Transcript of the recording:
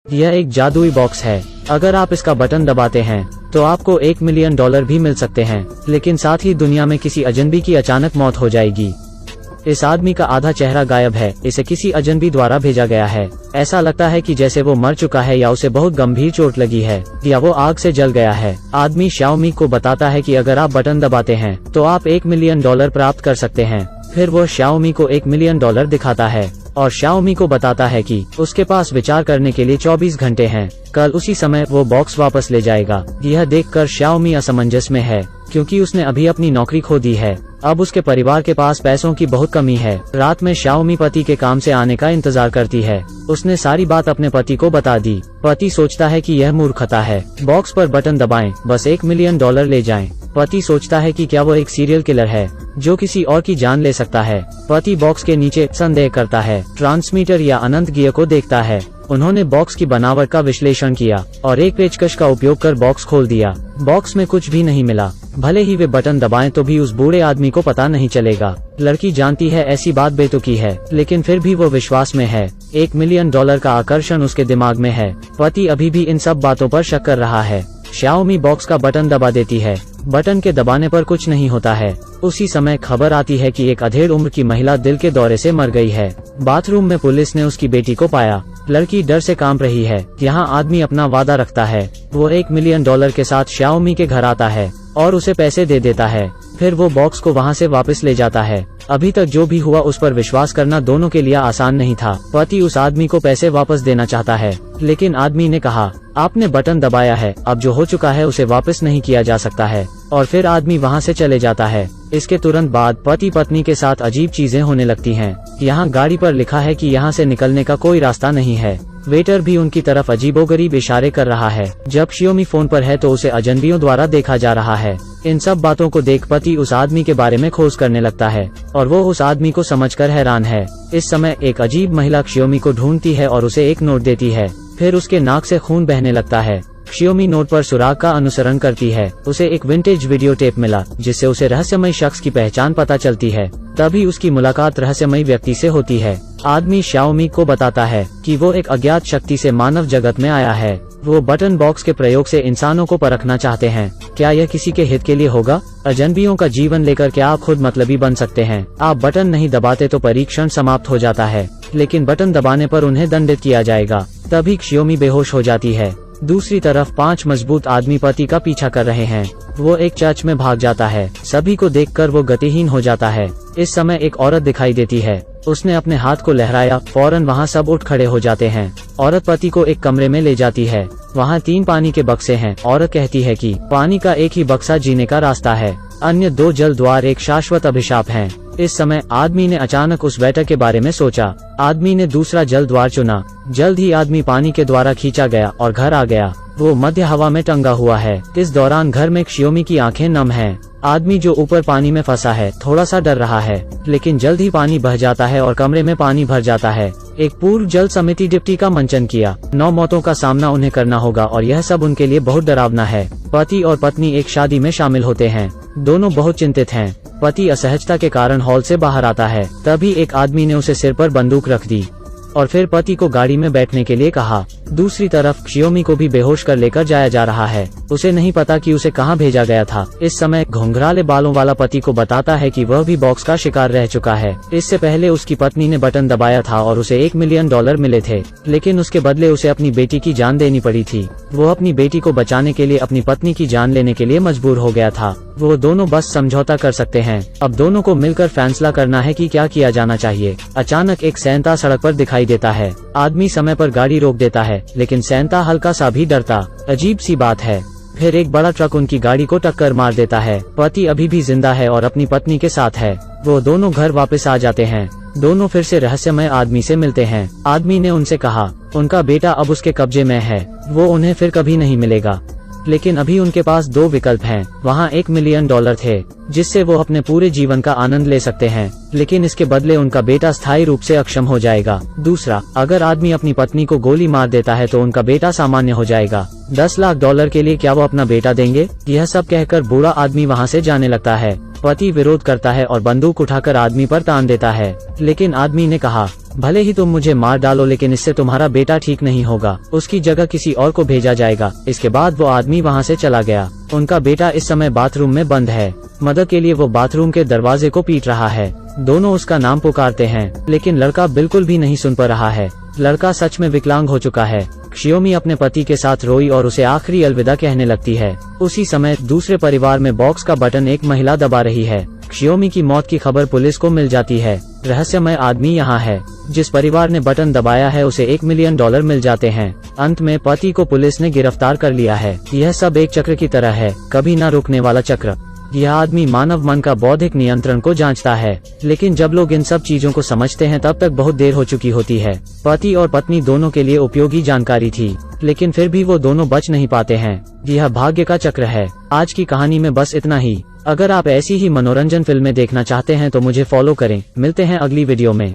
यह एक जादुई बॉक्स है। अगर आप इसका बटन दबाते हैं तो आपको $1 मिलियन भी मिल सकते हैं, लेकिन साथ ही दुनिया में किसी अजनबी की अचानक मौत हो जाएगी। इस आदमी का आधा चेहरा गायब है। इसे किसी अजनबी द्वारा भेजा गया है। ऐसा लगता है कि जैसे वो मर चुका है या उसे बहुत गंभीर चोट लगी है या वो आग से जल गया है। आदमी शाओमी को बताता है कि अगर आप बटन दबाते हैं तो आप $1 मिलियन प्राप्त कर सकते हैं। फिर वो शाओमी को $1 मिलियन दिखाता है और शाओमी को बताता है कि उसके पास विचार करने के लिए 24 घंटे हैं। कल उसी समय वो बॉक्स वापस ले जाएगा। यह देखकर शाओमी असमंजस में है, क्योंकि उसने अभी अपनी नौकरी खो दी है। अब उसके परिवार के पास पैसों की बहुत कमी है। रात में शाओमी पति के काम से आने का इंतजार करती है। उसने सारी बात अपने पति को बता दी। पति सोचता है कि यह मूर्खता है। बॉक्स पर बटन दबाएं, बस $1 मिलियन ले जाएं। पति सोचता है कि क्या वो एक सीरियल किलर है जो किसी और की जान ले सकता है। पति बॉक्स के नीचे संदेह करता है, ट्रांसमीटर या अनंत गियर को देखता है। उन्होंने बॉक्स की बनावट का विश्लेषण किया और एक पेचकश का उपयोग कर बॉक्स खोल दिया। बॉक्स में कुछ भी नहीं मिला। भले ही वे बटन दबाएं तो भी उस बूढ़े आदमी को पता नहीं चलेगा। लड़की जानती है ऐसी बात बेतुकी है, लेकिन फिर भी वो विश्वास में है। $1 मिलियन का आकर्षण उसके दिमाग में है। पति अभी भी इन सब बातों पर शक कर रहा है। शाओमी बॉक्स का बटन दबा देती है। बटन के दबाने पर कुछ नहीं होता है। उसी समय खबर आती है कि एक अधेड़ उम्र की महिला दिल के दौरे से मर गई है। बाथरूम में पुलिस ने उसकी बेटी को पाया। लड़की डर से कांप रही है। यहाँ आदमी अपना वादा रखता है। वो $1 मिलियन के साथ शाओमी के घर आता है और उसे पैसे दे देता है। फिर वो बॉक्स को वहाँ से वापस ले जाता है। अभी तक जो भी हुआ उस पर विश्वास करना दोनों के लिए आसान नहीं था। पति उस आदमी को पैसे वापस देना चाहता है, लेकिन आदमी ने कहा, आपने बटन दबाया है, अब जो हो चुका है उसे वापस नहीं किया जा सकता है। और फिर आदमी वहाँ से चले जाता है। इसके तुरंत बाद पति पत्नी के साथ अजीब चीजें होने लगती हैं। यहाँ गाड़ी पर लिखा है कि यहाँ से निकलने का कोई रास्ता नहीं है। वेटर भी उनकी तरफ अजीबोगरीब इशारे कर रहा है। जब शियोमी फोन पर है तो उसे अजनबियों द्वारा देखा जा रहा है। इन सब बातों को देख पति उस आदमी के बारे में खोज करने लगता है और वो उस आदमी को समझकर हैरान है। इस समय एक अजीब महिला शियोमी को ढूंढती है और उसे एक नोट देती है। फिर उसके नाक से खून बहने लगता है। शियोमी नोट पर सुराग का अनुसरण करती है। उसे एक विंटेज वीडियो टेप मिला, जिससे उसे रहस्यमय शख्स की पहचान पता चलती है। तभी उसकी मुलाकात रहस्यमय व्यक्ति से होती है। आदमी शाओमी को बताता है कि वो एक अज्ञात शक्ति से मानव जगत में आया है। वो बटन बॉक्स के प्रयोग से इंसानों को परखना चाहते हैं। क्या यह किसी के हित के लिए होगा? अजनबियों का जीवन लेकर क्या आप खुद मतलबी बन सकते हैं? आप बटन नहीं दबाते तो परीक्षण समाप्त हो जाता है, लेकिन बटन दबाने पर उन्हें दंडित किया जाएगा। तभी शियोमी बेहोश हो जाती है। दूसरी तरफ 5 मजबूत आदमी पति का पीछा कर रहे हैं। वो एक चर्च में भाग जाता है। सभी को देखकर वो गतिहीन हो जाता है। इस समय एक औरत दिखाई देती है। उसने अपने हाथ को लहराया, फौरन वहाँ सब उठ खड़े हो जाते हैं। औरत पति को एक कमरे में ले जाती है। वहाँ 3 पानी के बक्से हैं। औरत कहती है कि पानी का एक ही बक्सा जीने का रास्ता है, अन्य 2 जल द्वार एक शाश्वत अभिशाप हैं। इस समय आदमी ने अचानक उस वेटर के बारे में सोचा। आदमी ने दूसरा जल द्वार चुना। जल्द ही आदमी पानी के द्वारा खींचा गया और घर आ गया। वो मध्य हवा में टंगा हुआ है। इस दौरान घर में शियोमी की आंखें नम हैं। आदमी जो ऊपर पानी में फंसा है थोड़ा सा डर रहा है, लेकिन जल्द ही पानी बह जाता है और कमरे में पानी भर जाता है। एक पूर्व जल समिति डिप्टी का मंचन किया। 9 मौतों का सामना उन्हें करना होगा और यह सब उनके लिए बहुत डरावना है। पति और पत्नी एक शादी में शामिल होते हैं। दोनों बहुत चिंतित हैं। पति असहजता के कारण हॉल से बाहर आता है। तभी एक आदमी ने उसे सिर पर बंदूक रख दी और फिर पति को गाड़ी में बैठने के लिए कहा। दूसरी तरफ शियोमी को भी बेहोश कर लेकर जाया जा रहा है। उसे नहीं पता कि उसे कहां भेजा गया था। इस समय घुंघराले बालों वाला पति को बताता है कि वह भी बॉक्स का शिकार रह चुका है। इससे पहले उसकी पत्नी ने बटन दबाया था और उसे $1 मिलियन मिले थे, लेकिन उसके बदले उसे अपनी बेटी की जान देनी पड़ी थी। वो अपनी बेटी को बचाने के लिए अपनी पत्नी की जान लेने के लिए मजबूर हो गया था। वो दोनों बस समझौता कर सकते हैं। अब दोनों को मिलकर फैसला करना है कि क्या किया जाना चाहिए। अचानक एक सैंता सड़क पर दिखाई देता है। आदमी समय पर गाड़ी रोक देता है, लेकिन सैंता हल्का सा भी डरता। अजीब सी बात है। फिर एक बड़ा ट्रक उनकी गाड़ी को टक्कर मार देता है। पति अभी भी जिंदा है और अपनी पत्नी के साथ है। वो दोनों घर वापस आ जाते हैं। दोनों फिर से रहस्यमय आदमी से मिलते हैं। आदमी ने उनसे कहा उनका बेटा अब उसके कब्जे में है, वो उन्हें फिर कभी नहीं मिलेगा। लेकिन अभी उनके पास 2 विकल्प हैं। वहाँ $1 मिलियन थे, जिससे वो अपने पूरे जीवन का आनंद ले सकते हैं, लेकिन इसके बदले उनका बेटा स्थायी रूप से अक्षम हो जाएगा। दूसरा, अगर आदमी अपनी पत्नी को गोली मार देता है तो उनका बेटा सामान्य हो जाएगा। $10 लाख के लिए क्या वो अपना बेटा देंगे? यह सब कहकर बूढ़ा आदमी वहाँ से जाने लगता है। पति विरोध करता है और बंदूक उठाकर आदमी पर तान देता है, लेकिन आदमी ने कहा, भले ही तुम मुझे मार डालो लेकिन इससे तुम्हारा बेटा ठीक नहीं होगा, उसकी जगह किसी और को भेजा जाएगा। इसके बाद वो आदमी वहाँ से चला गया। उनका बेटा इस समय बाथरूम में बंद है। मदद के लिए वो बाथरूम के दरवाजे को पीट रहा है। दोनों उसका नाम पुकारते हैं, लेकिन लड़का बिल्कुल भी नहीं सुन पा रहा है। लड़का सच में विकलांग हो चुका है। शियोमी अपने पति के साथ रोई और उसे आखिरी अलविदा कहने लगती है। उसी समय दूसरे परिवार में बॉक्स का बटन एक महिला दबा रही है। शियोमी की मौत की खबर पुलिस को मिल जाती है। रहस्यमय आदमी यहाँ है। जिस परिवार ने बटन दबाया है उसे $1 मिलियन मिल जाते हैं। अंत में पति को पुलिस ने गिरफ्तार कर लिया है। यह सब एक चक्र की तरह है, कभी न रुकने वाला चक्र। यह आदमी मानव मन का बौद्धिक नियंत्रण को जांचता है, लेकिन जब लोग इन सब चीजों को समझते हैं तब तक बहुत देर हो चुकी होती है। पति और पत्नी दोनों के लिए उपयोगी जानकारी थी, लेकिन फिर भी वो दोनों बच नहीं पाते हैं। यह भाग्य का चक्र है। आज की कहानी में बस इतना ही। अगर आप ऐसी ही मनोरंजन फिल्में देखना चाहते हैं तो मुझे फॉलो करें। मिलते हैं अगली वीडियो में।